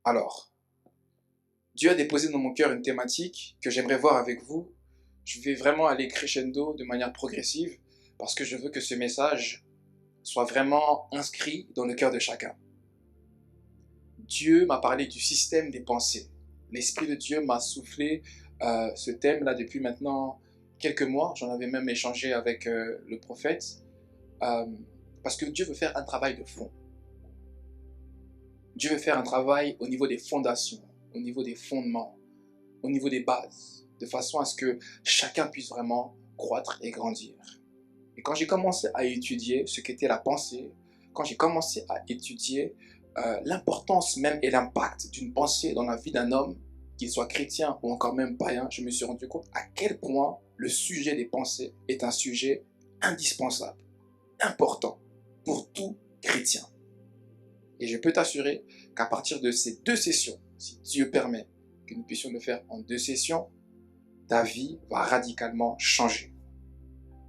Alors, Dieu a déposé dans mon cœur une thématique que j'aimerais voir avec vous. Je vais vraiment aller crescendo de manière progressive parce que je veux que ce message soit vraiment inscrit dans le cœur de chacun. Dieu m'a parlé du système des pensées. L'Esprit de Dieu m'a soufflé ce thème-là depuis maintenant quelques mois. J'en avais même échangé avec le prophète. Parce que Dieu veut faire un travail de fond. Dieu veut faire un travail au niveau des fondations, au niveau des fondements, au niveau des bases, de façon à ce que chacun puisse vraiment croître et grandir. Et quand j'ai commencé à étudier ce qu'était la pensée, quand j'ai commencé à étudier l'importance même et l'impact d'une pensée dans la vie d'un homme, qu'il soit chrétien ou encore même païen, je me suis rendu compte à quel point le sujet des pensées est un sujet indispensable, important pour tout chrétien. Et je peux t'assurer qu'à partir de ces 2 sessions, si Dieu permet que nous puissions le faire en 2 sessions, ta vie va radicalement changer.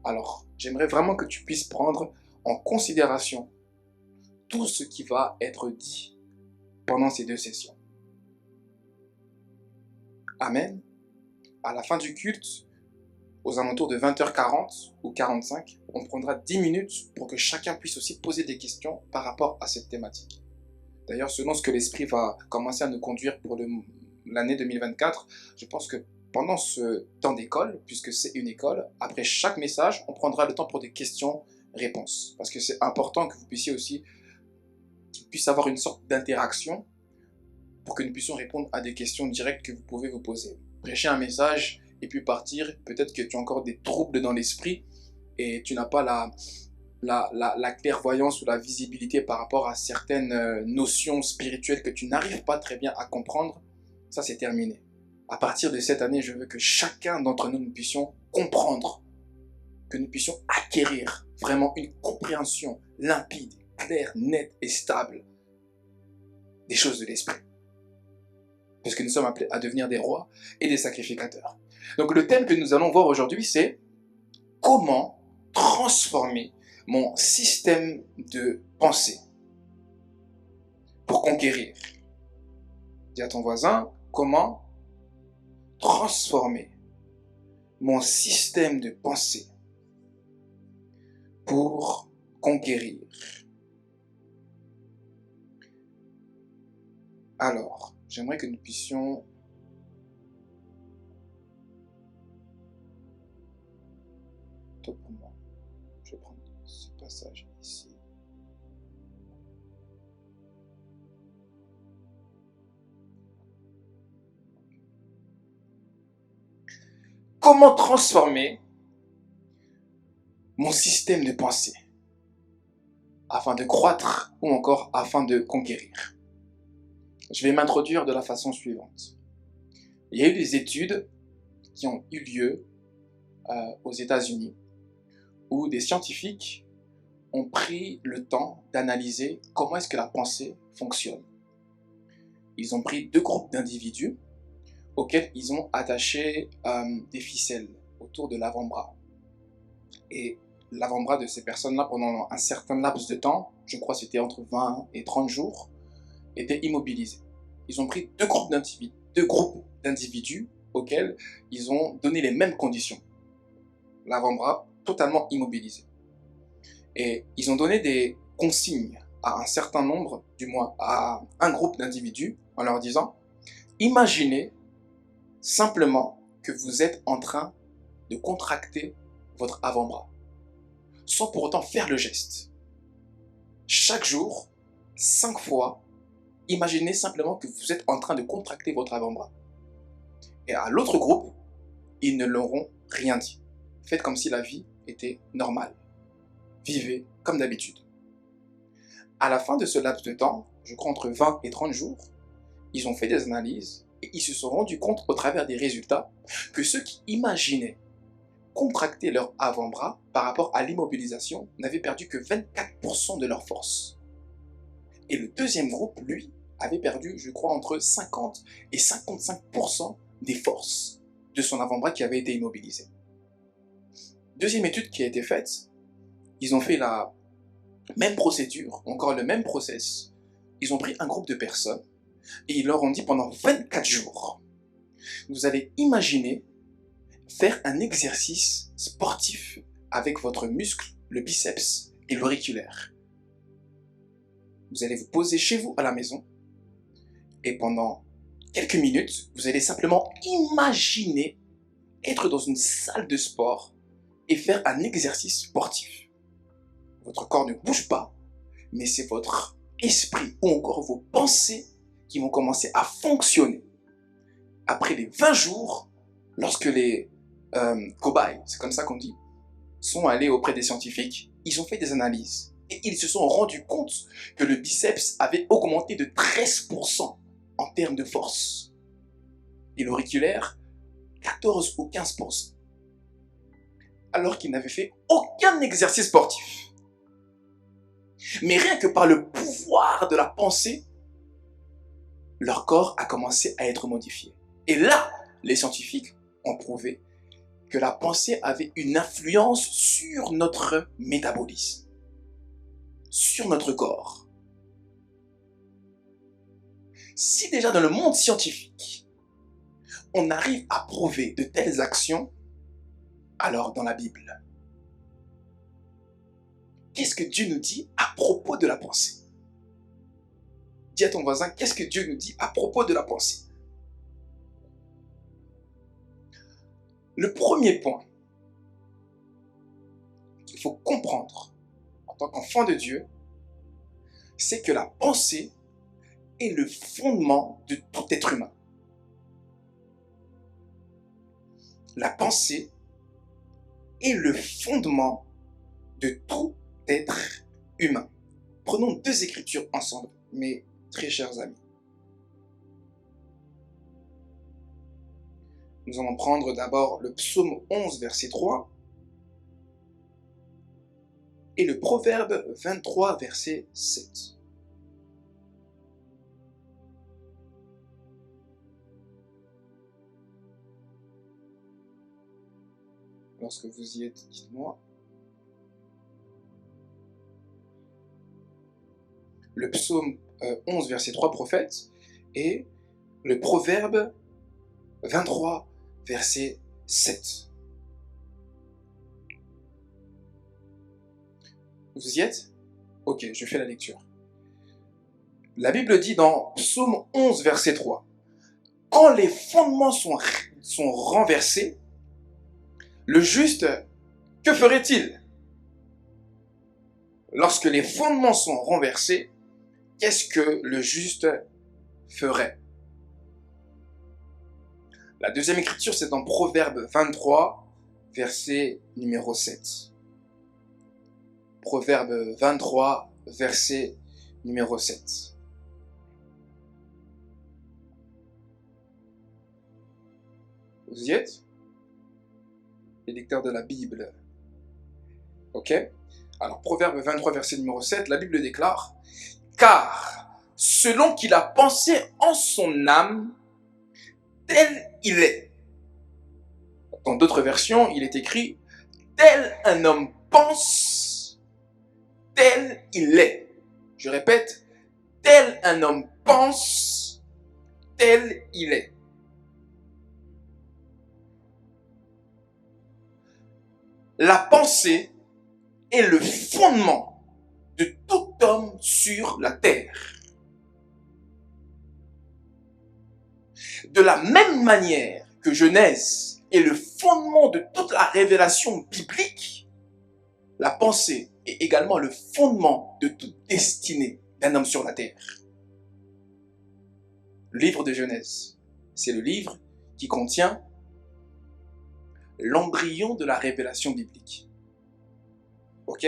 Alors, j'aimerais vraiment que tu puisses prendre en considération tout ce qui va être dit pendant ces 2 sessions. Amen. À la fin du culte, aux alentours de 20h40 ou 45, on prendra 10 minutes pour que chacun puisse aussi poser des questions par rapport à cette thématique. D'ailleurs, selon ce que l'Esprit va commencer à nous conduire pour l'année 2024, je pense que pendant ce temps d'école, puisque c'est une école, après chaque message, on prendra le temps pour des questions-réponses. Parce que c'est important que vous puissiez aussi, qu'il puisse avoir une sorte d'interaction pour que nous puissions répondre à des questions directes que vous pouvez vous poser. Prêcher un message et puis partir, peut-être que tu as encore des troubles dans l'esprit et tu n'as pas la clairvoyance ou la visibilité par rapport à certaines notions spirituelles que tu n'arrives pas très bien à comprendre. Ça, c'est terminé. À partir de cette année, je veux que chacun d'entre nous puissions comprendre, que nous puissions acquérir vraiment une compréhension limpide, claire, nette et stable des choses de l'esprit. Parce que nous sommes appelés à devenir des rois et des sacrificateurs. Donc le thème que nous allons voir aujourd'hui, c'est comment transformer mon système de pensée pour conquérir. Dis à ton voisin, comment transformer mon système de pensée pour conquérir. Alors, j'aimerais que nous puissions pour moi. Je vais prendre ce passage ici. Comment transformer mon système de pensée afin de croître ou encore afin de conquérir? Je vais m'introduire de la façon suivante. Il y a eu des études qui ont eu lieu aux États-Unis où des scientifiques ont pris le temps d'analyser comment est-ce que la pensée fonctionne. Ils ont pris 2 groupes d'individus auxquels ils ont attaché des ficelles autour de l'avant-bras. Et l'avant-bras de ces personnes-là, pendant un certain laps de temps, je crois que c'était entre 20 et 30 jours, était immobilisé. Ils ont pris 2 groupes d'individus auxquels ils ont donné les mêmes conditions. L'avant-bras totalement immobilisé. Et ils ont donné des consignes à un certain nombre, du moins à un groupe d'individus, en leur disant « Imaginez simplement que vous êtes en train de contracter votre avant-bras, sans pour autant faire le geste. Chaque jour, 5 fois, imaginez simplement que vous êtes en train de contracter votre avant-bras. » Et à l'autre groupe, ils ne leur ont rien dit. Faites comme si la vie était normale. Vivez comme d'habitude. À la fin de ce laps de temps, je crois entre 20 et 30 jours, ils ont fait des analyses et ils se sont rendus compte au travers des résultats que ceux qui imaginaient contracter leur avant-bras par rapport à l'immobilisation n'avaient perdu que 24% de leur force. Et le deuxième groupe, lui, avait perdu, je crois, entre 50 et 55% des forces de son avant-bras qui avait été immobilisé. Deuxième étude qui a été faite, ils ont fait la même procédure, encore le même process. Ils ont pris un groupe de personnes Et ils leur ont dit pendant 24 jours, vous allez imaginer faire un exercice sportif avec votre muscle, le biceps et l'auriculaire. Vous allez vous poser chez vous à la maison et pendant quelques minutes, vous allez simplement imaginer être dans une salle de sport et faire un exercice sportif. Votre corps ne bouge pas, mais c'est votre esprit ou encore vos pensées qui vont commencer à fonctionner. Après les 20 jours, lorsque les cobayes, c'est comme ça qu'on dit, sont allés auprès des scientifiques, ils ont fait des analyses et ils se sont rendus compte que le biceps avait augmenté de 13% en termes de force et l'auriculaire 14 ou 15%, alors qu'ils n'avaient fait aucun exercice sportif. Mais rien que par le pouvoir de la pensée, leur corps a commencé à être modifié. Et là, les scientifiques ont prouvé que la pensée avait une influence sur notre métabolisme, sur notre corps. Si déjà dans le monde scientifique, on arrive à prouver de telles actions, alors dans la Bible, qu'est-ce que Dieu nous dit à propos de la pensée? Dis à ton voisin, qu'est-ce que Dieu nous dit à propos de la pensée? Le premier point qu'il faut comprendre en tant qu'enfant de Dieu, c'est que la pensée est le fondement de tout être humain. La pensée est le fondement de tout être humain. Prenons deux écritures ensemble, mes très chers amis. Nous allons prendre d'abord le psaume 11, verset 3 et le proverbe 23, verset 7. Lorsque vous y êtes, dites-moi. Le psaume 11, verset 3, prophète, et le proverbe 23, verset 7. Vous y êtes? Ok, je fais la lecture. La Bible dit dans psaume 11, verset 3, « Quand les fondements sont renversés, le juste, que ferait-il? » Lorsque les fondements sont renversés, qu'est-ce que le juste ferait? La deuxième écriture, c'est dans Proverbe 23, verset numéro 7. Proverbe 23, verset numéro 7. Vous y êtes? Les lecteurs de la Bible. Ok? Alors, Proverbe 23, verset numéro 7, la Bible déclare, « Car selon qu'il a pensé en son âme, tel il est. » Dans d'autres versions, il est écrit, « Tel un homme pense, tel il est. » Je répète, « Tel un homme pense, tel il est. » La pensée est le fondement de tout homme sur la terre. De la même manière que Genèse est le fondement de toute la révélation biblique, la pensée est également le fondement de toute destinée d'un homme sur la terre. Le livre de Genèse, c'est le livre qui contient l'embryon de la révélation biblique. Ok?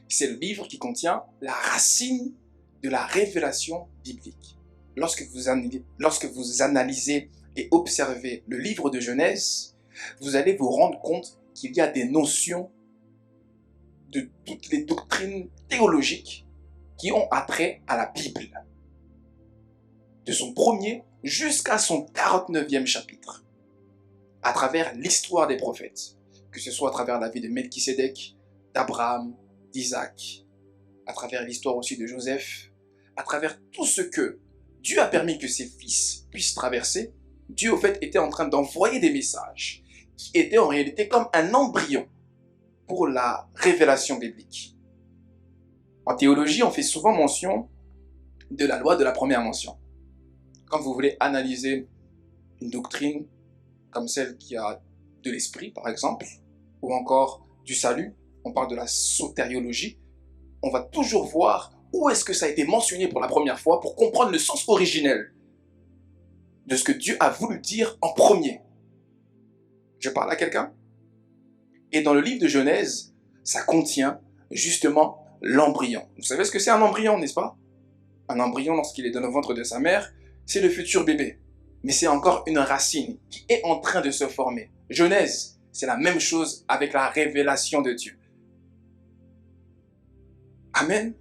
C'est le livre qui contient la racine de la révélation biblique. Lorsque vous analysez et observez le livre de Genèse, vous allez vous rendre compte qu'il y a des notions de toutes les doctrines théologiques qui ont attrait à la Bible. De son premier jusqu'à son 49e chapitre. À travers l'histoire des prophètes. Que ce soit à travers la vie de Melchisédek, d'Abraham, d'Isaac, à travers l'histoire aussi de Joseph, à travers tout ce que Dieu a permis que ses fils puissent traverser. Dieu, au fait, était en train d'envoyer des messages qui étaient en réalité comme un embryon pour la révélation biblique. En théologie, on fait souvent mention de la loi de la première mention. Quand vous voulez analyser une doctrine comme celle qui a de l'esprit, par exemple, ou encore du salut, on parle de la sotériologie, on va toujours voir où est-ce que ça a été mentionné pour la première fois pour comprendre le sens originel de ce que Dieu a voulu dire en premier. Je parle à quelqu'un? Et dans le livre de Genèse, ça contient justement l'embryon. Vous savez ce que c'est un embryon, n'est-ce pas? Un embryon, lorsqu'il est dans le ventre de sa mère, c'est le futur bébé. Mais c'est encore une racine qui est en train de se former. Genèse, c'est la même chose avec la révélation de Dieu. Amen.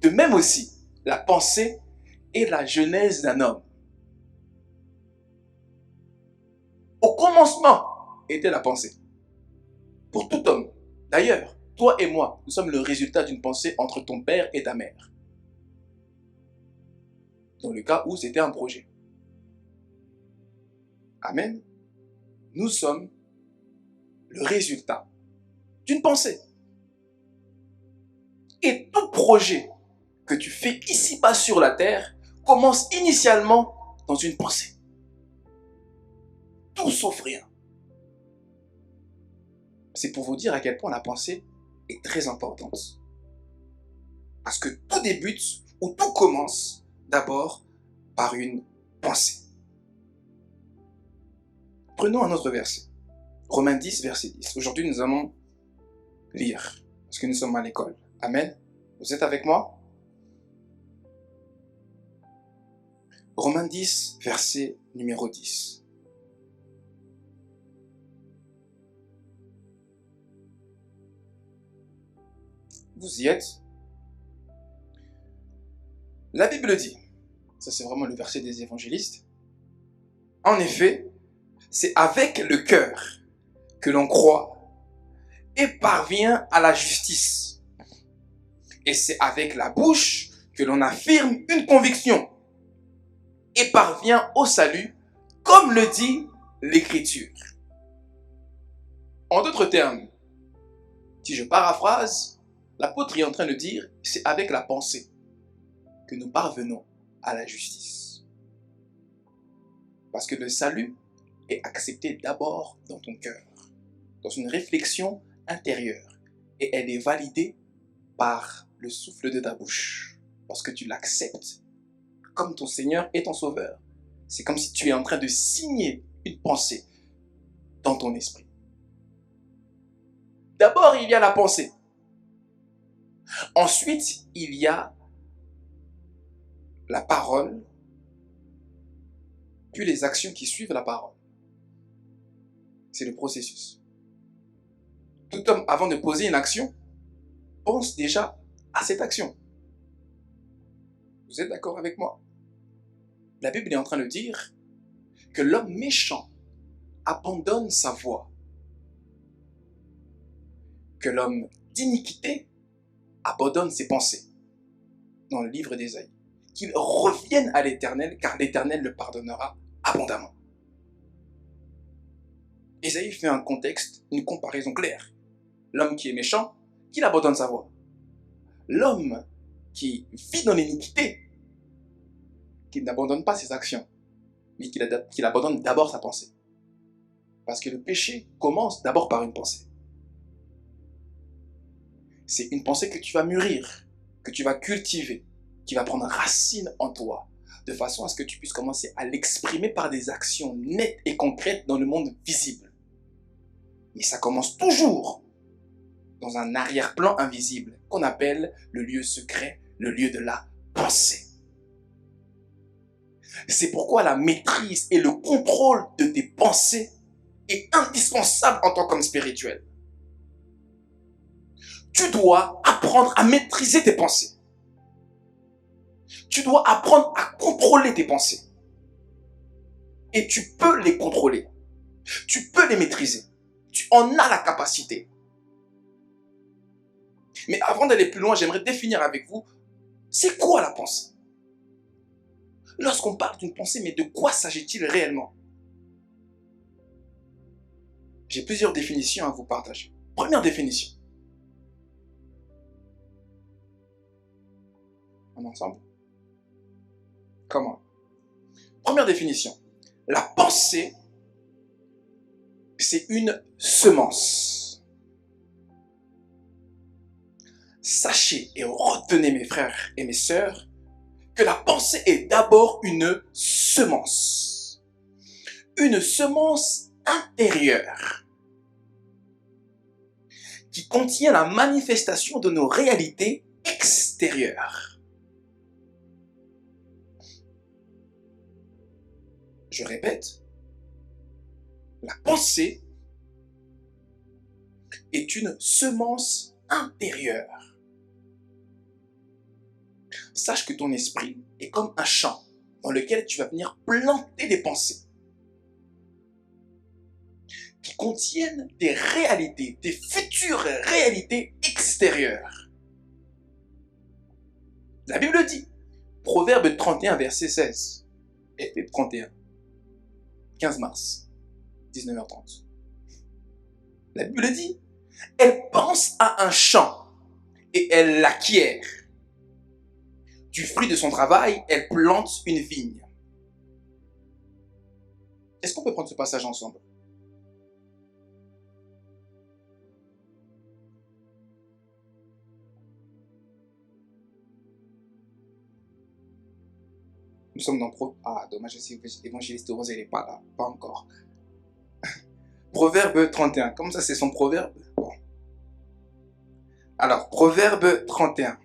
De même aussi, la pensée est la genèse d'un homme. Au commencement était la pensée. Pour tout homme. D'ailleurs, toi et moi, nous sommes le résultat d'une pensée entre ton père et ta mère. Dans le cas où c'était un projet. Amen. Nous sommes le résultat d'une pensée. Et tout projet que tu fais ici-bas sur la terre commence initialement dans une pensée. Tout sauf rien. C'est pour vous dire à quel point la pensée est très importante. Parce que tout débute ou tout commence d'abord par une pensée. Prenons un autre verset. Romains 10, verset 10. Aujourd'hui, nous allons lire, parce que nous sommes à l'école. Amen. Vous êtes avec moi? Romains 10, verset numéro 10. Vous y êtes? La Bible dit, ça c'est vraiment le verset des évangélistes, en effet, c'est avec le cœur que l'on croit et parvient à la justice. Et c'est avec la bouche que l'on affirme une conviction et parvient au salut, comme le dit l'Écriture. En d'autres termes, si je paraphrase, l'apôtre est en train de dire, c'est avec la pensée que nous parvenons à la justice. Parce que le salut est accepté d'abord dans ton cœur, dans une réflexion intérieure, et elle est validée par le souffle de ta bouche, parce que tu l'acceptes comme ton Seigneur et ton Sauveur. C'est comme si tu es en train de signer une pensée dans ton esprit. D'abord, il y a la pensée. Ensuite, il y a la parole, puis les actions qui suivent la parole. C'est le processus. Tout homme, avant de poser une action, pense déjà à cette action. Vous êtes d'accord avec moi? La Bible est en train de dire que l'homme méchant abandonne sa voie, que l'homme d'iniquité abandonne ses pensées, dans le livre d'Ésaïe, qu'il revienne à l'Éternel, car l'Éternel le pardonnera abondamment. Ésaïe fait un contexte, une comparaison claire. L'homme qui est méchant, qu'il abandonne sa voie. L'homme qui vit dans l'iniquité, qu'il n'abandonne pas ses actions, mais qu'il abandonne d'abord sa pensée. Parce que le péché commence d'abord par une pensée. C'est une pensée que tu vas mûrir, que tu vas cultiver, qui va prendre racine en toi, de façon à ce que tu puisses commencer à l'exprimer par des actions nettes et concrètes dans le monde visible. Mais ça commence toujours dans un arrière-plan invisible qu'on appelle le lieu secret, le lieu de la pensée. C'est pourquoi la maîtrise et le contrôle de tes pensées est indispensable en tant qu'homme spirituel. Tu dois apprendre à maîtriser tes pensées. Tu dois apprendre à contrôler tes pensées. Et tu peux les contrôler. Tu peux les maîtriser. Tu en as la capacité. Mais avant d'aller plus loin, j'aimerais définir avec vous, c'est quoi la pensée? Lorsqu'on parle d'une pensée, mais de quoi s'agit-il réellement? J'ai plusieurs définitions à vous partager. Première définition. On est ensemble? Comment? Première définition. La pensée, c'est une semence. Sachez et retenez, mes frères et mes sœurs, que la pensée est d'abord une semence. Une semence intérieure qui contient la manifestation de nos réalités extérieures. Je répète, la pensée est une semence intérieure. Sache que ton esprit est comme un champ dans lequel tu vas venir planter des pensées qui contiennent des réalités, des futures réalités extérieures. La Bible dit, Proverbe 31, verset 16, et 31, 15 mars, 19h30. La Bible dit, elle pense à un champ et elle l'acquiert. Du fruit de son travail, elle plante une vigne. Est-ce qu'on peut prendre ce passage ensemble? Nous sommes dans Ah, dommage, si l'évangéliste Rose, elle n'est pas là. Pas encore. Proverbe 31. Comme ça, c'est son proverbe. Bon. Alors, Proverbe 31.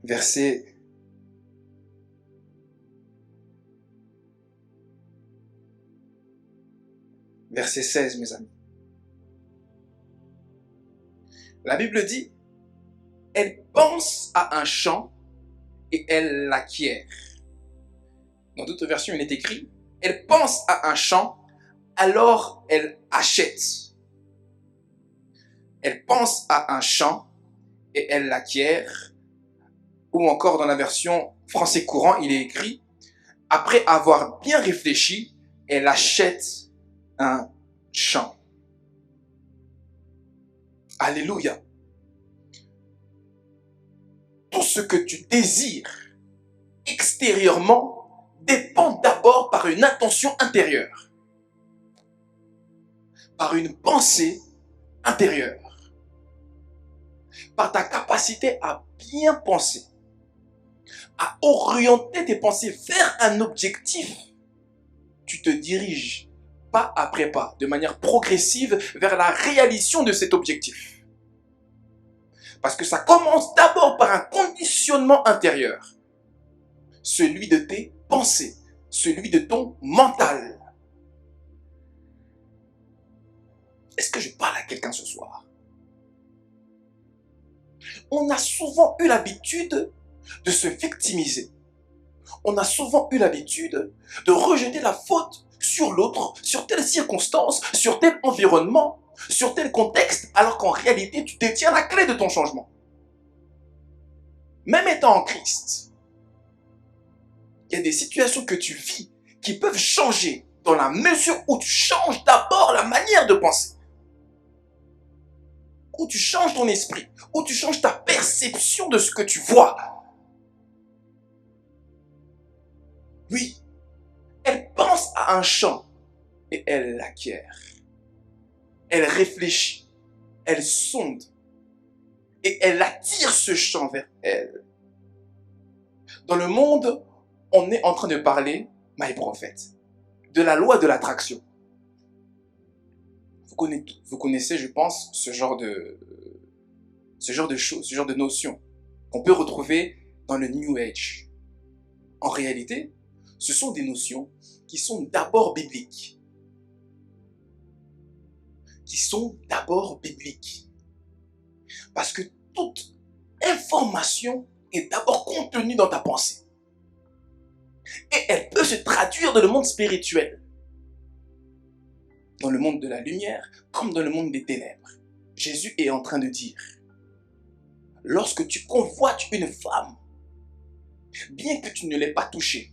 Verset 16, mes amis. La Bible dit, elle pense à un champ et elle l'acquiert. Dans d'autres versions, il est écrit, elle pense à un champ, alors elle achète. Elle pense à un champ et elle l'acquiert. Ou encore dans la version français courant, il est écrit, après avoir bien réfléchi, elle achète un champ. Alléluia. Tout ce que tu désires extérieurement dépend d'abord par une intention intérieure, par une pensée intérieure, par ta capacité à bien penser, à orienter tes pensées vers un objectif. Tu te diriges pas après pas, de manière progressive, vers la réalisation de cet objectif. Parce que ça commence d'abord par un conditionnement intérieur. Celui de tes pensées, celui de ton mental. Est-ce que je parle à quelqu'un ce soir? On a souvent eu l'habitude de se victimiser. On a souvent eu l'habitude de rejeter la faute sur l'autre, sur telle circonstance, sur tel environnement, sur tel contexte, alors qu'en réalité, tu détiens la clé de ton changement. Même étant en Christ, il y a des situations que tu vis qui peuvent changer dans la mesure où tu changes d'abord la manière de penser, où tu changes ton esprit, où tu changes ta perception de ce que tu vois. Oui, elle pense à un champ et elle l'acquiert. Elle réfléchit, elle sonde et elle attire ce champ vers elle. Dans le monde, on est en train de parler, my prophète, de la loi de l'attraction. Vous connaissez, je pense, ce genre de choses, ce genre de notions qu'on peut retrouver dans le New Age. En réalité, ce sont des notions qui sont d'abord bibliques. Parce que toute information est d'abord contenue dans ta pensée. Et elle peut se traduire dans le monde spirituel. Dans le monde de la lumière, comme dans le monde des ténèbres. Jésus est en train de dire, lorsque tu convoites une femme, bien que tu ne l'aies pas touché,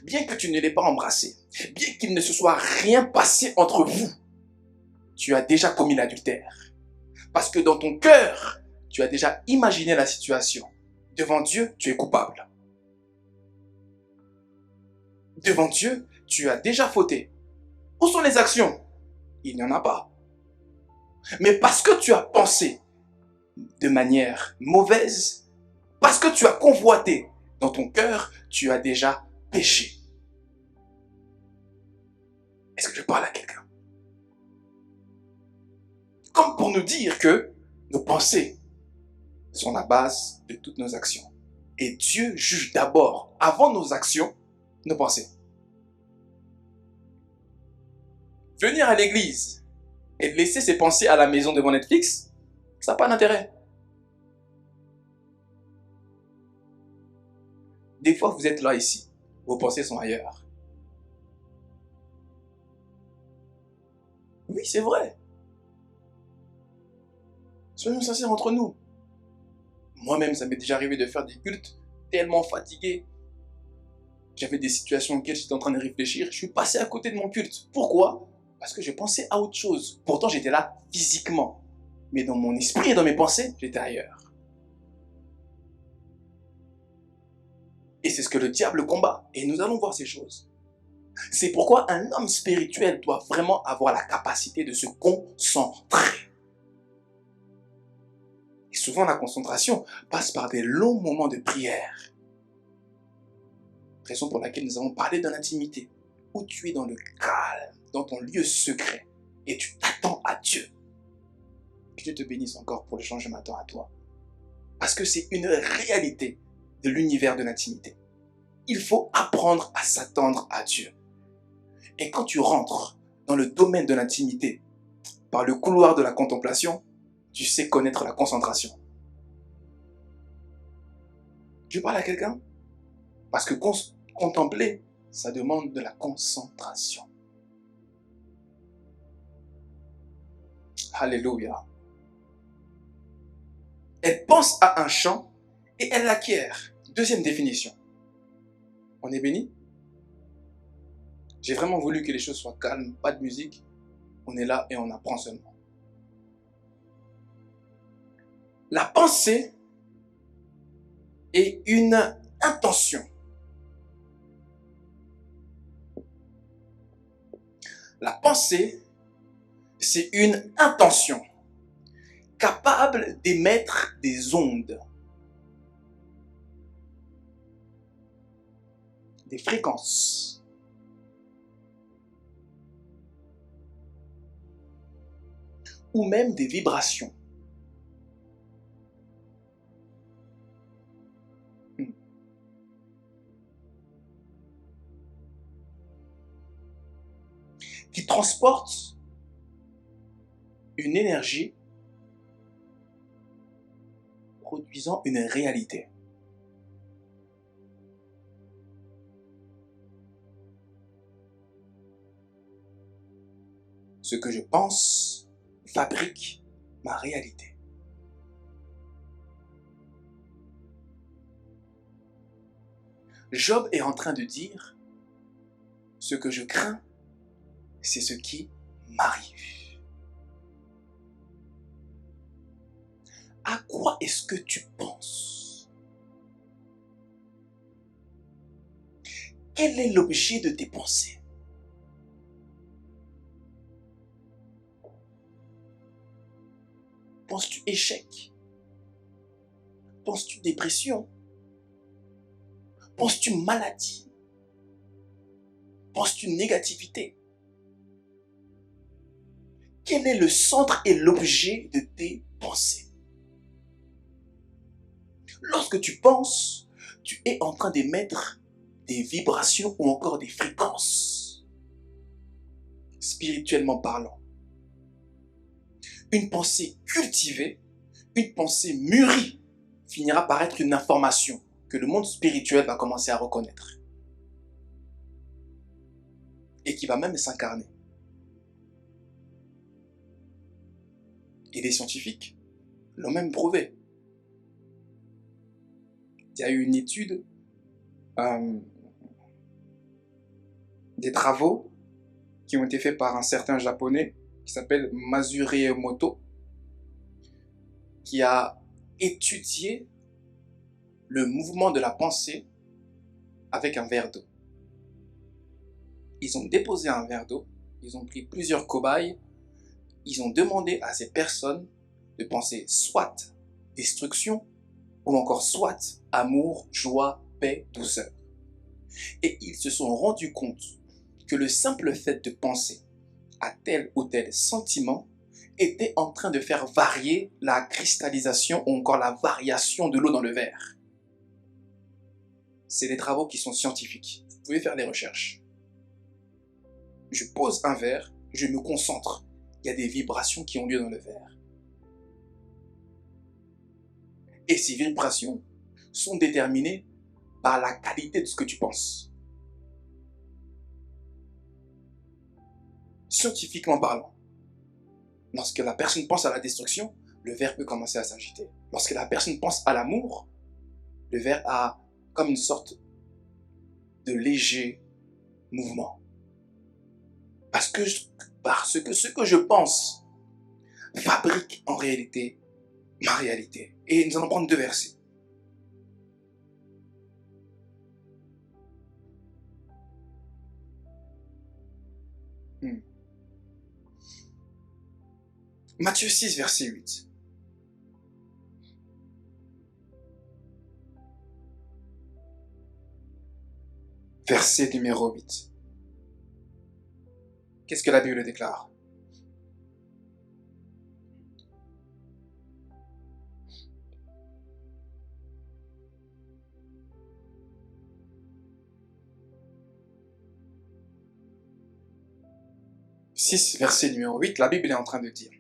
bien que tu ne l'aies pas embrassé, bien qu'il ne se soit rien passé entre vous, tu as déjà commis l'adultère. Parce que dans ton cœur, tu as déjà imaginé la situation. Devant Dieu, tu es coupable. Devant Dieu, tu as déjà fauté. Où sont les actions? Il n'y en a pas. Mais parce que tu as pensé de manière mauvaise, parce que tu as convoité dans ton cœur, tu as déjà péché. Est-ce que je parle à quelqu'un? Comme pour nous dire que nos pensées sont la base de toutes nos actions. Et Dieu juge d'abord, avant nos actions, nos pensées. Venir à l'église et laisser ses pensées à la maison devant Netflix, ça n'a pas d'intérêt. Des fois, vous êtes là ici, vos pensées sont ailleurs. Oui, c'est vrai. Soyons sincères entre nous. Moi-même, ça m'est déjà arrivé de faire des cultes tellement fatigué. J'avais des situations auxquelles j'étais en train de réfléchir. Je suis passé à côté de mon culte. Pourquoi? Parce que je pensais à autre chose. Pourtant, j'étais là physiquement. Mais dans mon esprit et dans mes pensées, j'étais ailleurs. Et c'est ce que le diable combat. Et nous allons voir ces choses. C'est pourquoi un homme spirituel doit vraiment avoir la capacité de se concentrer. Et souvent, la concentration passe par des longs moments de prière. Raison pour laquelle nous avons parlé de l'intimité, où tu es dans le calme, dans ton lieu secret, et tu t'attends à Dieu. Que Dieu te bénisse encore pour le chant, je m'attends à toi. Parce que c'est une réalité de l'univers de l'intimité. Il faut apprendre à s'attendre à Dieu. Et quand tu rentres dans le domaine de l'intimité, par le couloir de la contemplation, tu sais connaître la concentration. Je parle à quelqu'un? Parce que contempler, ça demande de la concentration. Alléluia. Elle pense à un chant et elle l'acquiert. Deuxième définition. On est béni? J'ai vraiment voulu que les choses soient calmes, pas de musique. On est là et on apprend seulement. La pensée est une intention. La pensée, c'est une intention capable d'émettre des ondes, des fréquences, ou même des vibrations. Qui transportent une énergie produisant une réalité. Ce que je pense fabrique ma réalité. Job est en train de dire, ce que je crains, c'est ce qui m'arrive. À quoi est-ce que tu penses? Quel est l'objet de tes pensées? Penses-tu échec? Penses-tu dépression? Penses-tu maladie? Penses-tu négativité? Quel est le centre et l'objet de tes pensées? Lorsque tu penses, tu es en train d'émettre des vibrations ou encore des fréquences, spirituellement parlant. Une pensée cultivée, une pensée mûrie, finira par être une information que le monde spirituel va commencer à reconnaître. Et qui va même s'incarner. Et les scientifiques l'ont même prouvé. Il y a eu une étude euh, des travaux qui ont été faits par un certain japonais qui s'appelle Masure Emoto, qui a étudié le mouvement de la pensée avec un verre d'eau. Ils ont déposé un verre d'eau, ils ont pris plusieurs cobayes, ils ont demandé à ces personnes de penser soit destruction ou encore soit amour, joie, paix, douceur. Et ils se sont rendus compte que le simple fait de penser à tel ou tel sentiment était en train de faire varier la cristallisation ou encore la variation de l'eau dans le verre. C'est des travaux qui sont scientifiques. Vous pouvez faire des recherches. Je pose un verre, je me concentre. Il y a des vibrations qui ont lieu dans le verre. Et ces vibrations sont déterminées par la qualité de ce que tu penses. Scientifiquement parlant, lorsque la personne pense à la destruction, le verre peut commencer à s'agiter. Lorsque la personne pense à l'amour, le verre a comme une sorte de léger mouvement. Parce que ce que je pense fabrique en réalité ma réalité. Et nous allons prendre 2 versets. Matthieu 6, verset 8. Verset numéro 8. Qu'est-ce que la Bible déclare? « 6, verset numéro 8, la Bible est en train de dire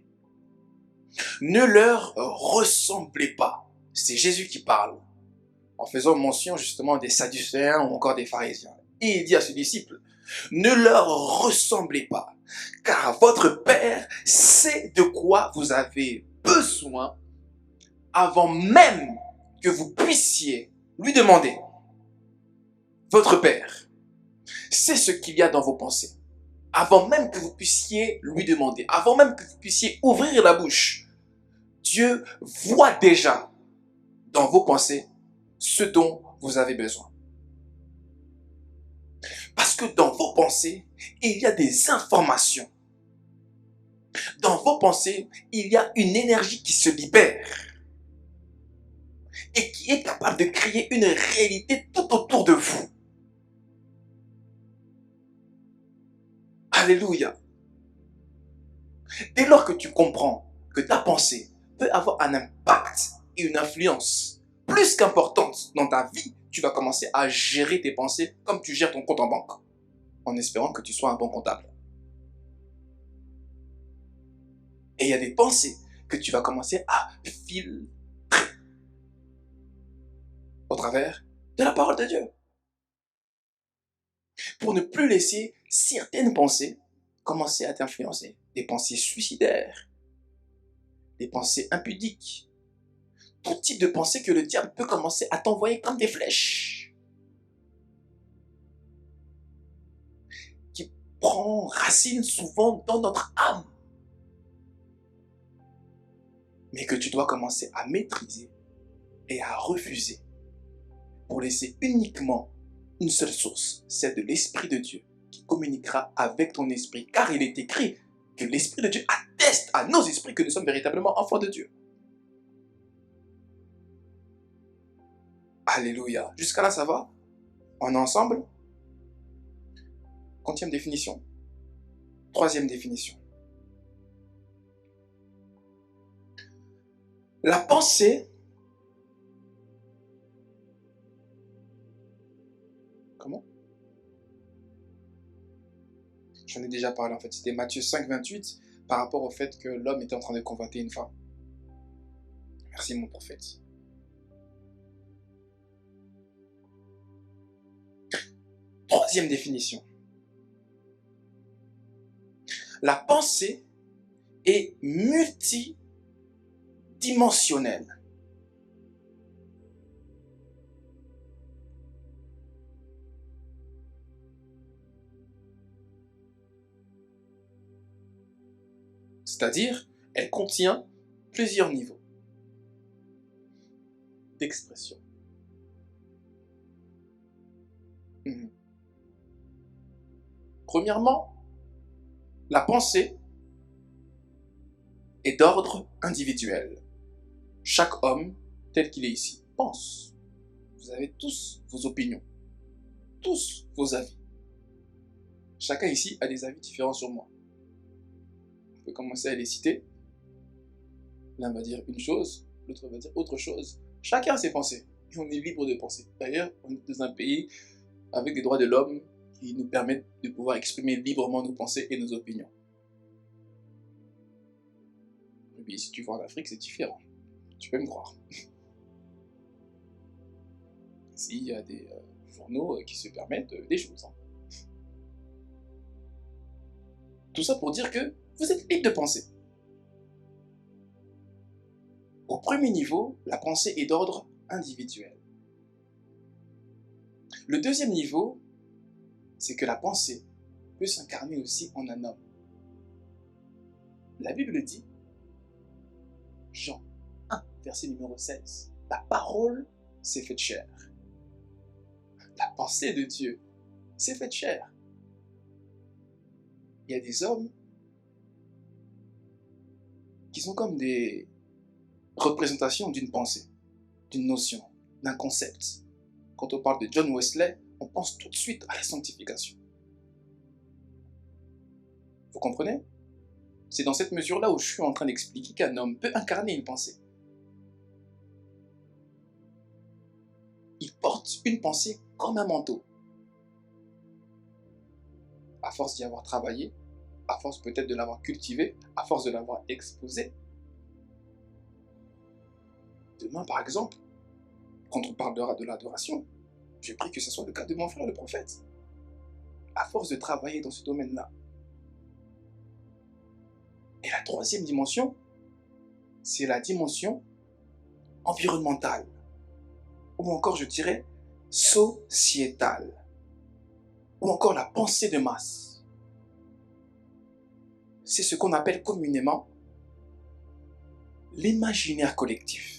« Ne leur ressemblez pas. » C'est Jésus qui parle, en faisant mention justement des Sadducéens ou encore des pharisiens. Et il dit à ses disciples, ne leur ressemblez pas, car votre Père sait de quoi vous avez besoin avant même que vous puissiez lui demander. Votre Père sait ce qu'il y a dans vos pensées, avant même que vous puissiez lui demander, avant même que vous puissiez ouvrir la bouche. Dieu voit déjà dans vos pensées ce dont vous avez besoin. Parce que dans vos pensées, il y a des informations. Dans vos pensées, il y a une énergie qui se libère et qui est capable de créer une réalité tout autour de vous. Alléluia. Dès lors que tu comprends que ta pensée peut avoir un impact et une influence plus qu'importante dans ta vie, tu vas commencer à gérer tes pensées comme tu gères ton compte en banque, en espérant que tu sois un bon comptable. Et il y a des pensées que tu vas commencer à filtrer au travers de la parole de Dieu. Pour ne plus laisser certaines pensées commencer à t'influencer. Des pensées suicidaires, des pensées impudiques, tout type de pensée que le diable peut commencer à t'envoyer comme des flèches, qui prend racine souvent dans notre âme, mais que tu dois commencer à maîtriser et à refuser pour laisser uniquement une seule source, celle de l'Esprit de Dieu qui communiquera avec ton esprit, car il est écrit que l'Esprit de Dieu atteste à nos esprits que nous sommes véritablement enfants de Dieu. Alléluia. Jusqu'à là, ça va? On est ensemble? Quantième définition. Troisième définition. La pensée comment? J'en ai déjà parlé en fait. C'était Matthieu 5, 28 par rapport au fait que l'homme était en train de convoiter une femme. Merci mon prophète. Troisième définition. La pensée est multidimensionnelle. C'est-à-dire, elle contient plusieurs niveaux d'expression. Premièrement, la pensée est d'ordre individuel. Chaque homme, tel qu'il est ici, pense. Vous avez tous vos opinions, tous vos avis. Chacun ici a des avis différents sur moi. On peut commencer à les citer. L'un va dire une chose, l'autre va dire autre chose. Chacun a ses pensées. Et on est libre de penser. D'ailleurs, on est dans un pays avec des droits de l'homme qui nous permettent de pouvoir exprimer librement nos pensées et nos opinions. Et puis, si tu vas en Afrique, c'est différent. Tu peux me croire. Ici, il y a des journaux qui se permettent des choses. Tout ça pour dire que vous êtes libre de penser. Au premier niveau, la pensée est d'ordre individuel. Le deuxième niveau, c'est que la pensée peut s'incarner aussi en un homme. La Bible dit, Jean 1, verset numéro 16, la parole s'est faite chair. La pensée de Dieu s'est faite chair. Il y a des hommes qui sont comme des représentations d'une pensée, d'une notion, d'un concept. Quand on parle de John Wesley, on pense tout de suite à la sanctification. Vous comprenez? C'est dans cette mesure-là où je suis en train d'expliquer qu'un homme peut incarner une pensée. Il porte une pensée comme un manteau. À force d'y avoir travaillé, à force peut-être de l'avoir cultivé, à force de l'avoir exposé. Demain, par exemple, quand on parlera de l'adoration, je prie que ce soit le cas de mon frère le prophète. À force de travailler dans ce domaine-là. Et la troisième dimension, c'est la dimension environnementale. Ou encore, je dirais, sociétale. Ou encore la pensée de masse. C'est ce qu'on appelle communément l'imaginaire collectif.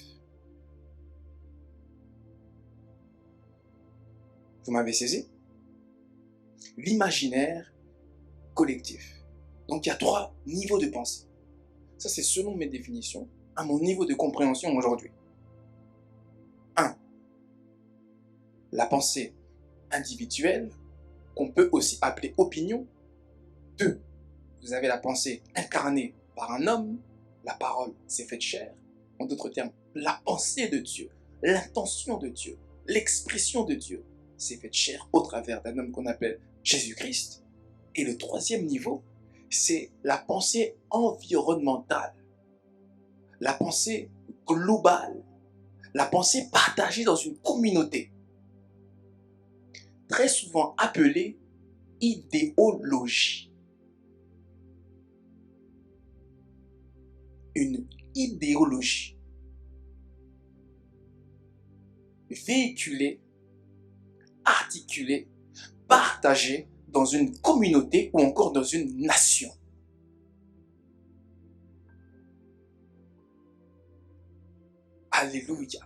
Vous m'avez saisi? L'imaginaire collectif. Donc il y a 3 niveaux de pensée. Ça c'est selon mes définitions, à mon niveau de compréhension aujourd'hui. 1. La pensée individuelle, qu'on peut aussi appeler opinion. 2. Vous avez la pensée incarnée par un homme, la parole s'est faite chair. En d'autres termes, la pensée de Dieu, l'intention de Dieu, l'expression de Dieu s'est faite chair au travers d'un homme qu'on appelle Jésus-Christ. Et le 3e niveau, c'est la pensée environnementale, la pensée globale, la pensée partagée dans une communauté, très souvent appelée idéologie. Une idéologie véhiculée, articulée, partagée dans une communauté ou encore dans une nation. Alléluia.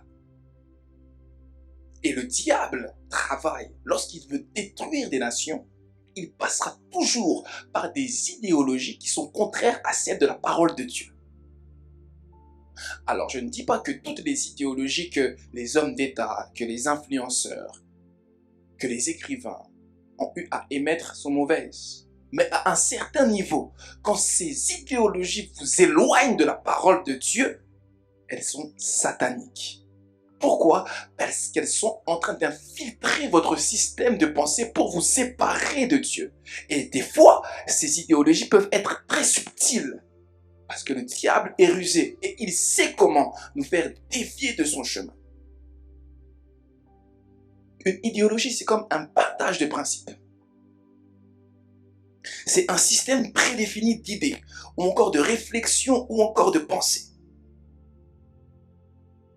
Et le diable travaille lorsqu'il veut détruire des nations. Il passera toujours par des idéologies qui sont contraires à celles de la parole de Dieu. Alors, je ne dis pas que toutes les idéologies que les hommes d'État, que les influenceurs, que les écrivains ont eu à émettre sont mauvaises. Mais à un certain niveau, quand ces idéologies vous éloignent de la parole de Dieu, elles sont sataniques. Pourquoi? Parce qu'elles sont en train d'infiltrer votre système de pensée pour vous séparer de Dieu. Et des fois, ces idéologies peuvent être très subtiles. Parce que le diable est rusé et il sait comment nous faire dévier de son chemin. Une idéologie, c'est comme un partage de principes. C'est un système prédéfini d'idées, ou encore de réflexion, ou encore de pensée.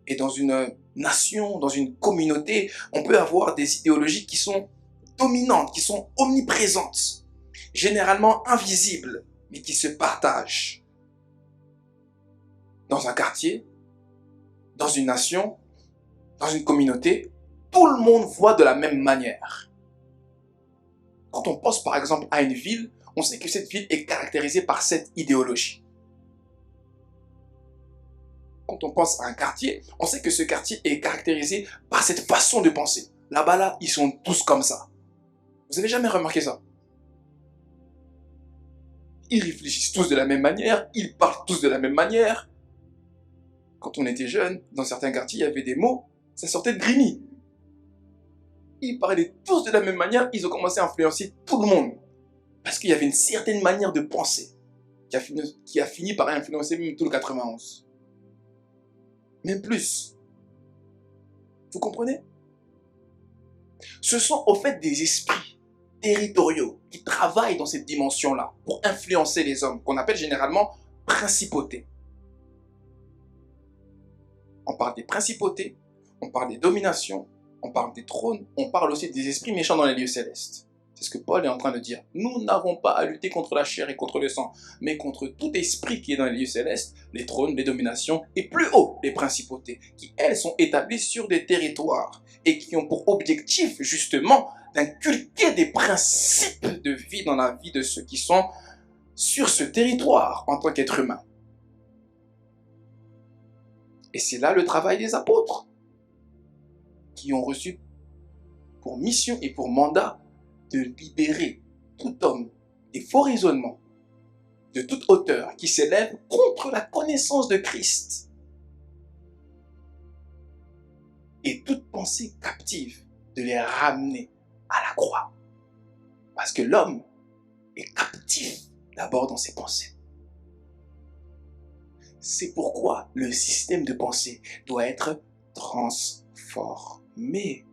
Et dans une nation, dans une communauté, on peut avoir des idéologies qui sont dominantes, qui sont omniprésentes, généralement invisibles, mais qui se partagent. dans un quartier, dans une nation, dans une communauté, tout le monde voit de la même manière. Quand on pense par exemple à une ville, on sait que cette ville est caractérisée par cette idéologie. Quand on pense à un quartier, on sait que ce quartier est caractérisé par cette façon de penser. Là-bas, là, ils sont tous comme ça. Vous avez jamais remarqué ça? Ils réfléchissent tous de la même manière, ils parlent tous de la même manière. Quand on était jeune, dans certains quartiers, il y avait des mots, ça sortait de Grigny. Ils parlaient tous de la même manière, ils ont commencé à influencer tout le monde. Parce qu'il y avait une certaine manière de penser qui a fini par influencer même tout le 91. Même plus. Vous comprenez? Ce sont au fait des esprits territoriaux qui travaillent dans cette dimension-là pour influencer les hommes, qu'on appelle généralement principautés. On parle des principautés, on parle des dominations, on parle des trônes, on parle aussi des esprits méchants dans les lieux célestes. C'est ce que Paul est en train de dire. Nous n'avons pas à lutter contre la chair et contre le sang, mais contre tout esprit qui est dans les lieux célestes, les trônes, les dominations, et plus haut, les principautés, qui elles sont établies sur des territoires, et qui ont pour objectif justement d'inculquer des principes de vie dans la vie de ceux qui sont sur ce territoire en tant qu'êtres humains. Et c'est là le travail des apôtres, qui ont reçu pour mission et pour mandat de libérer tout homme des faux raisonnements de toute hauteur qui s'élèvent contre la connaissance de Christ et toute pensée captive de les ramener à la croix. Parce que l'homme est captif d'abord dans ses pensées. C'est pourquoi le système de pensée doit être transformé.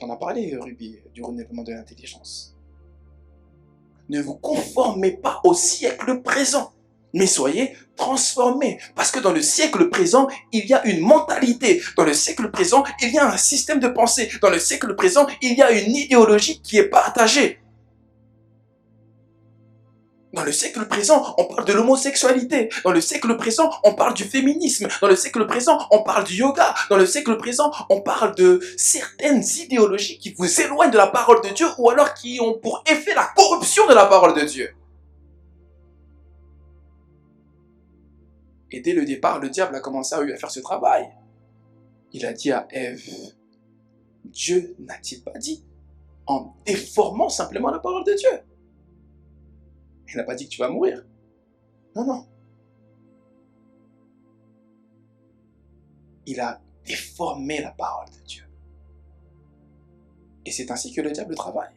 On a parlé, Ruby, du renouvellement de l'intelligence. Ne vous conformez pas au siècle présent, mais soyez transformés. Parce que dans le siècle présent, il y a une mentalité. Dans le siècle présent, il y a un système de pensée. Dans le siècle présent, il y a une idéologie qui est partagée. Dans le siècle présent, on parle de l'homosexualité. Dans le siècle présent, on parle du féminisme. Dans le siècle présent, on parle du yoga. Dans le siècle présent, on parle de certaines idéologies qui vous éloignent de la parole de Dieu ou alors qui ont pour effet la corruption de la parole de Dieu. Et dès le départ, le diable a commencé à faire ce travail. Il a dit à Ève, Dieu n'a-t-il pas dit, en déformant simplement la parole de Dieu? Il n'a pas dit que tu vas mourir. Non, non. Il a déformé la parole de Dieu. Et c'est ainsi que le diable travaille.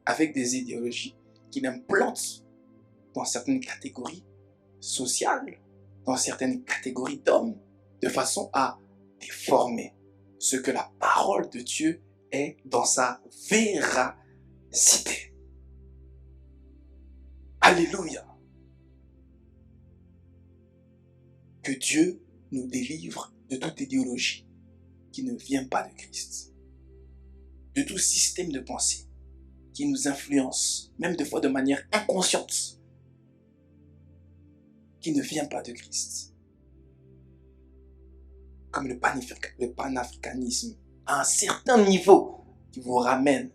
Avec des idéologies qu'il implante dans certaines catégories sociales, dans certaines catégories d'hommes, de façon à déformer ce que la parole de Dieu est dans sa véracité. Alléluia. Que Dieu nous délivre de toute idéologie qui ne vient pas de Christ. De tout système de pensée qui nous influence, même des fois de manière inconsciente, qui ne vient pas de Christ. Comme le panafricanisme à un certain niveau qui vous ramène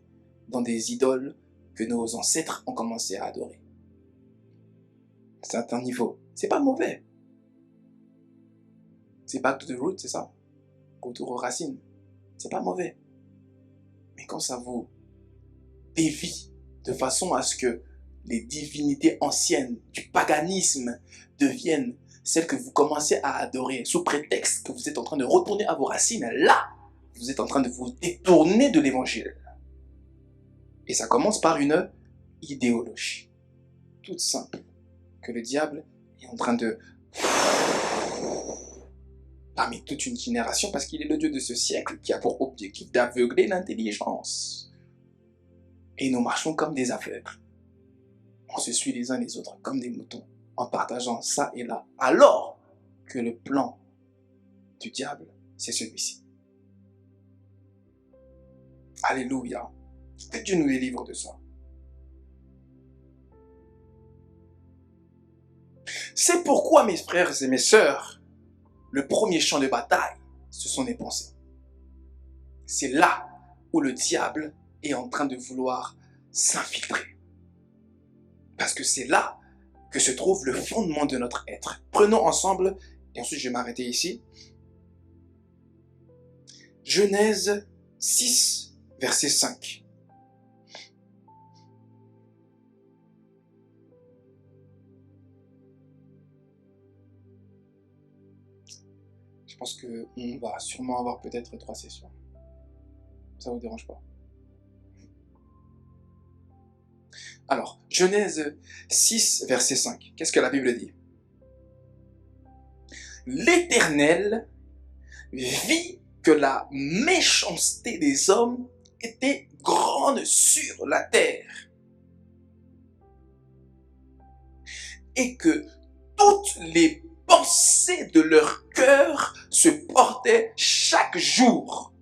dans des idoles que nos ancêtres ont commencé à adorer. À un certain niveau. C'est pas mauvais. C'est back to the root, c'est ça? Retour aux racines. C'est pas mauvais. Mais quand ça vous dévie de façon à ce que les divinités anciennes du paganisme deviennent celles que vous commencez à adorer sous prétexte que vous êtes en train de retourner à vos racines, là, vous êtes en train de vous détourner de l'évangile. Et ça commence par une idéologie toute simple que le diable est en train de parmi toute une génération, parce qu'il est le Dieu de ce siècle qui a pour objectif d'aveugler l'intelligence. Et nous marchons comme des aveugles. On se suit les uns les autres comme des moutons, en partageant ça et là, alors que le plan du diable, c'est celui-ci. Alléluia. Que Dieu nous délivre de ça. C'est pourquoi, mes frères et mes sœurs, le premier champ de bataille, ce sont les pensées. C'est là où le diable est en train de vouloir s'infiltrer. Parce que c'est là que se trouve le fondement de notre être. Prenons ensemble, et ensuite je vais m'arrêter ici, Genèse 6, verset 5. Je pense qu'on va sûrement avoir peut-être 3 sessions. Ça ne vous dérange pas? Alors, Genèse 6, verset 5. Qu'est-ce que la Bible dit? L'Éternel vit que la méchanceté des hommes était grande sur la terre et que toutes les pensées de leur cœur se portaient chaque jour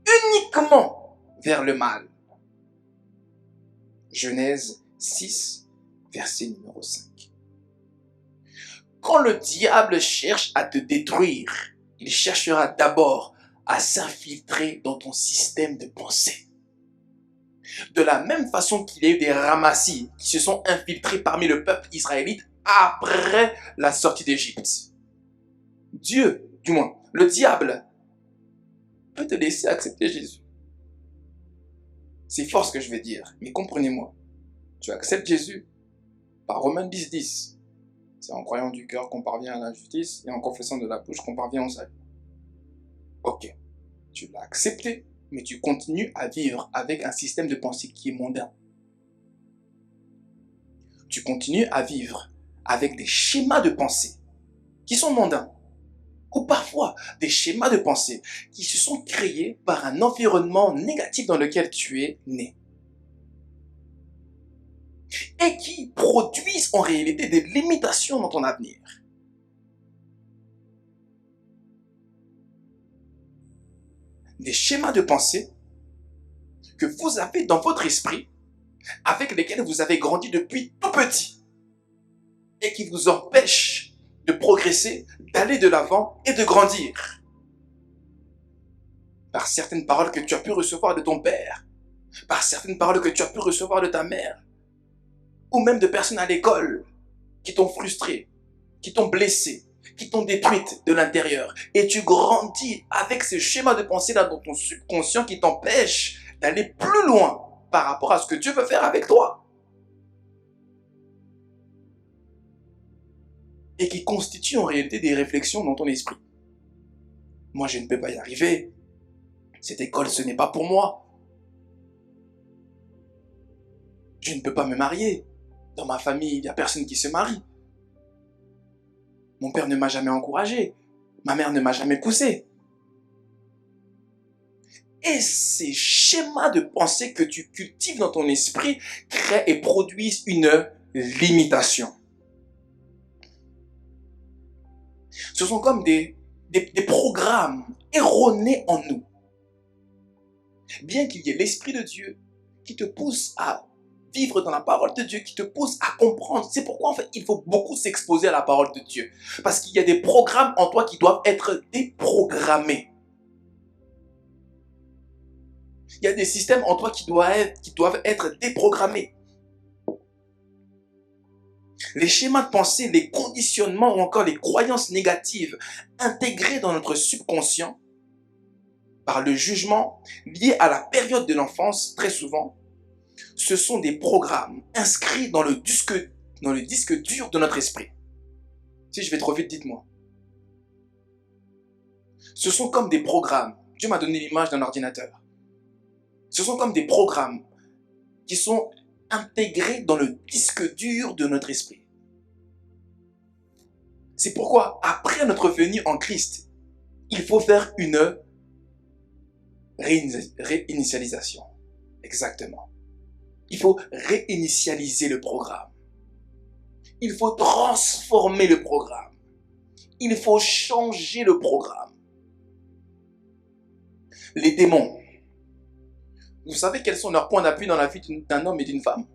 uniquement vers le mal. Genèse 6, verset numéro 5. Quand le diable cherche à te détruire, il cherchera d'abord à s'infiltrer dans ton système de pensée. De la même façon qu'il y a eu des ramassis qui se sont infiltrés parmi le peuple israélite après la sortie d'Égypte. Dieu, du moins, le diable, peut te laisser accepter Jésus. C'est fort ce que je vais dire, mais comprenez-moi. Tu acceptes Jésus par Romains 10, 10. C'est en croyant du cœur qu'on parvient à la justice et en confessant de la bouche qu'on parvient au salut. Ok, tu l'as accepté, mais tu continues à vivre avec un système de pensée qui est mondain. Tu continues à vivre avec des schémas de pensée qui sont mondains. Ou parfois des schémas de pensée qui se sont créés par un environnement négatif dans lequel tu es né. Et qui produisent en réalité des limitations dans ton avenir. Des schémas de pensée que vous avez dans votre esprit, avec lesquels vous avez grandi depuis tout petit, et qui vous empêchent de progresser, d'aller de l'avant et de grandir. Par certaines paroles que tu as pu recevoir de ton père, par certaines paroles que tu as pu recevoir de ta mère, ou même de personnes à l'école qui t'ont frustré, qui t'ont blessé, qui t'ont détruite de l'intérieur. Et tu grandis avec ce schéma de pensée-là dans ton subconscient qui t'empêche d'aller plus loin par rapport à ce que Dieu veut faire avec toi. Et qui constitue en réalité des réflexions dans ton esprit. Moi, je ne peux pas y arriver. Cette école, ce n'est pas pour moi. Je ne peux pas me marier. Dans ma famille, il n'y a personne qui se marie. Mon père ne m'a jamais encouragé. Ma mère ne m'a jamais poussé. Et ces schémas de pensée que tu cultives dans ton esprit créent et produisent une limitation. Ce sont comme des programmes erronés en nous. Bien qu'il y ait l'Esprit de Dieu qui te pousse à vivre dans la parole de Dieu, qui te pousse à comprendre. C'est pourquoi en fait il faut beaucoup s'exposer à la parole de Dieu. Parce qu'il y a des programmes en toi qui doivent être déprogrammés. Il y a des systèmes en toi qui doivent être déprogrammés. Les schémas de pensée, les conditionnements ou encore les croyances négatives intégrées dans notre subconscient par le jugement lié à la période de l'enfance, très souvent, ce sont des programmes inscrits dans le disque dur de notre esprit. Si je vais trop vite, dites-moi. Ce sont comme des programmes. Dieu m'a donné l'image d'un ordinateur. Ce sont comme des programmes qui sont intégrés dans le disque dur de notre esprit. C'est pourquoi, après notre venue en Christ, il faut faire une réinitialisation. Exactement. Il faut réinitialiser le programme. Il faut transformer le programme. Il faut changer le programme. Les démons. Vous savez quels sont leurs points d'appui dans la vie d'un homme et d'une femme?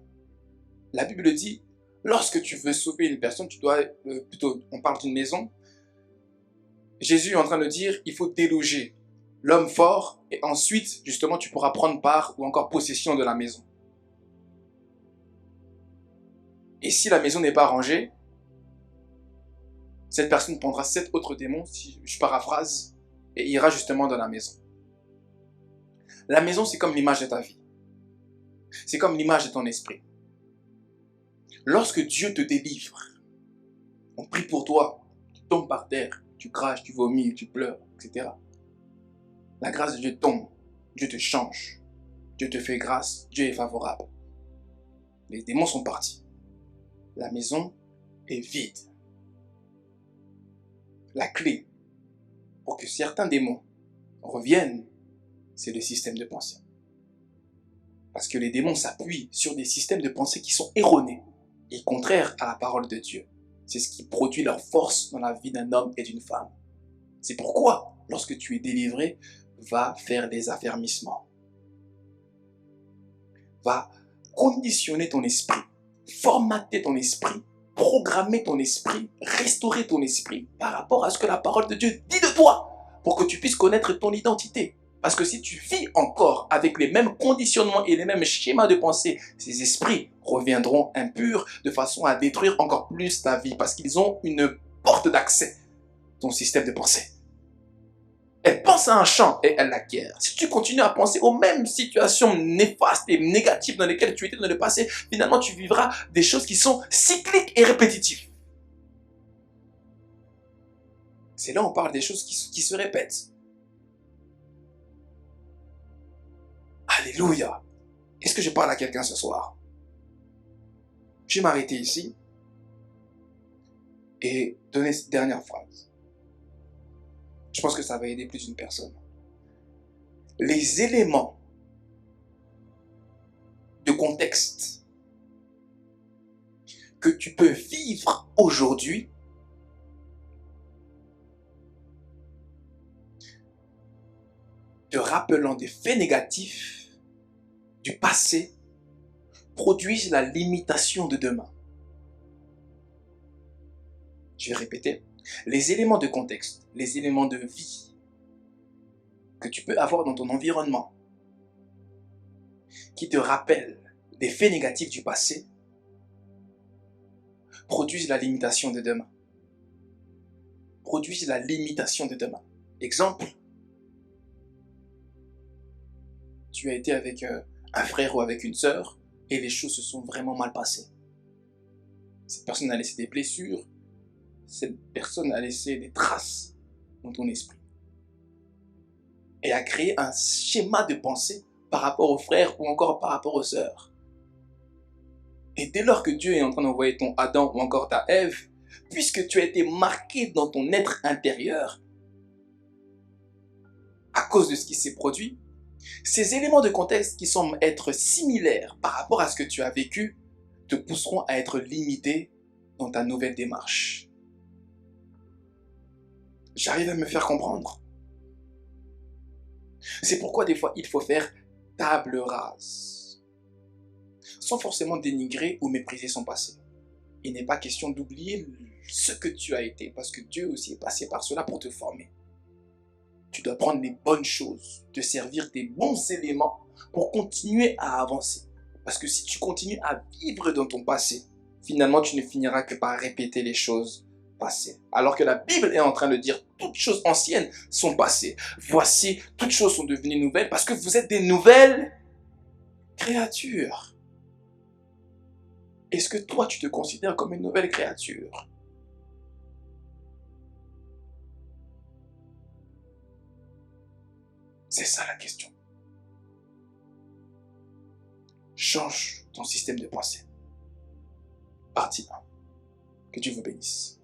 La Bible dit, Lorsque tu veux sauver une personne, tu dois, plutôt, on parle d'une maison, Jésus est en train de dire, il faut déloger l'homme fort et ensuite, justement, tu pourras prendre part ou encore possession de la maison. Et si la maison n'est pas rangée, cette personne prendra 7 autres démons, si je paraphrase, et ira justement dans la maison. La maison, c'est comme l'image de ta vie. C'est comme l'image de ton esprit. Lorsque Dieu te délivre, on prie pour toi, tu tombes par terre, tu craches, tu vomis, tu pleures, etc. La grâce de Dieu tombe, Dieu te change, Dieu te fait grâce, Dieu est favorable. Les démons sont partis. La maison est vide. La clé pour que certains démons reviennent, c'est le système de pensée. Parce que les démons s'appuient sur des systèmes de pensée qui sont erronés et contraires à la parole de Dieu. C'est ce qui produit leur force dans la vie d'un homme et d'une femme. C'est pourquoi, lorsque tu es délivré, va faire des affermissements. Va conditionner ton esprit, formater ton esprit, programmer ton esprit, restaurer ton esprit par rapport à ce que la parole de Dieu dit de toi, pour que tu puisses connaître ton identité. Parce que si tu vis encore avec les mêmes conditionnements et les mêmes schémas de pensée, ces esprits reviendront impurs de façon à détruire encore plus ta vie, parce qu'ils ont une porte d'accès, ton système de pensée. Elle pense à un champ et elle l'acquiert. Si tu continues à penser aux mêmes situations néfastes et négatives dans lesquelles tu étais dans le passé, finalement tu vivras des choses qui sont cycliques et répétitives. C'est là où on parle des choses qui se répètent. Alléluia. Est-ce que je parle à quelqu'un ce soir? Je vais m'arrêter ici et donner cette dernière phrase. Je pense que ça va aider plus d'une personne. Les éléments de contexte que tu peux vivre aujourd'hui te rappelant des faits négatifs du passé produisent la limitation de demain. Je vais répéter. Les éléments de contexte, les éléments de vie que tu peux avoir dans ton environnement qui te rappellent des faits négatifs du passé produisent la limitation de demain. Produisent la limitation de demain. Exemple, tu as été avec un frère ou avec une sœur et les choses se sont vraiment mal passées. Cette personne a laissé des blessures, cette personne a laissé des traces dans ton esprit et a créé un schéma de pensée par rapport aux frères ou encore par rapport aux sœurs. Et dès lors que Dieu est en train d'envoyer ton Adam ou encore ta Ève, puisque tu as été marqué dans ton être intérieur à cause de ce qui s'est produit, ces éléments de contexte qui semblent être similaires par rapport à ce que tu as vécu te pousseront à être limité dans ta nouvelle démarche. J'arrive à me faire comprendre. C'est pourquoi des fois il faut faire table rase, sans forcément dénigrer ou mépriser son passé. Il n'est pas question d'oublier ce que tu as été, parce que Dieu aussi est passé par cela pour te former. Tu dois prendre les bonnes choses, te servir des bons éléments pour continuer à avancer. Parce que si tu continues à vivre dans ton passé, finalement tu ne finiras que par répéter les choses passées. Alors que la Bible est en train de dire toutes choses anciennes sont passées. Voici, toutes choses sont devenues nouvelles parce que vous êtes des nouvelles créatures. Est-ce que toi tu te considères comme une nouvelle créature? C'est ça la question. Change ton système de pensée. Partie 1. Que Dieu vous bénisse.